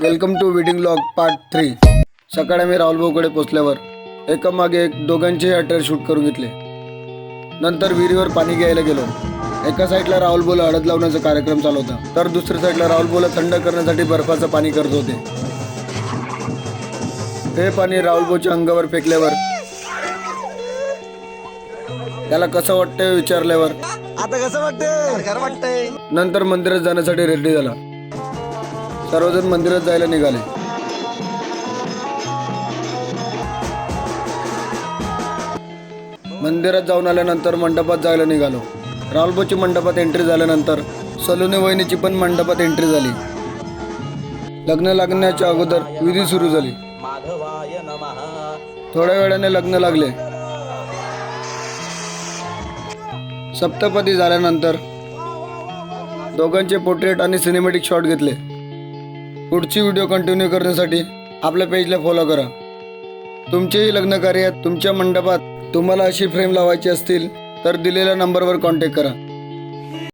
Welcome to wedding vlog part 3। सकाळी मी राहुल भाऊकडे पोचल्यावर एका मागे एक दोघांचे अटेर शूट करून घेतले। नंतर विहिरीवर पाणी घ्यायला गेलो। एका साईडला राहुल भाऊला हळद लावण्याचा कार्यक्रम चालू होता, तर दुसऱ्या साईडला राहुल भाऊला थंड करण्यासाठी बर्फाचं पाणी करत होते। हे पाणी राहुल भाऊच्या अंगावर फेकल्यावर त्याला कसं वाटतंय विचारल्यावर आता कसं वाटतंय? नंतर मंदिरात जाण्यासाठी रेडी झाला। सर्वजण मंदिरात जायला निघाले। मंदिरात जाऊन आल्यानंतर मंडपात जायला निघालो। राहुल भाऊची मंडपात एंट्री झाल्यानंतर सलोनी वहिनीची पण मंडपात एंट्री झाली। लग्न लागण्याच्या अगोदर विधी सुरू झाली। थोड्या वेळाने लग्न लागले। सप्तपदी झाल्यानंतर दोघांचे पोर्ट्रेट आणि सिनेमॅटिक शॉट घेतले। पुढची व्हिडिओ कंटिन्यू करण्यासाठी आपल्या पेजला फॉलो करा। तुमचेही लग्न कार्यात तुमच्या मंडपात तुम्हाला अशी फ्रेम लावायची असतील तर दिलेल्या नंबरवर कॉन्टॅक्ट करा।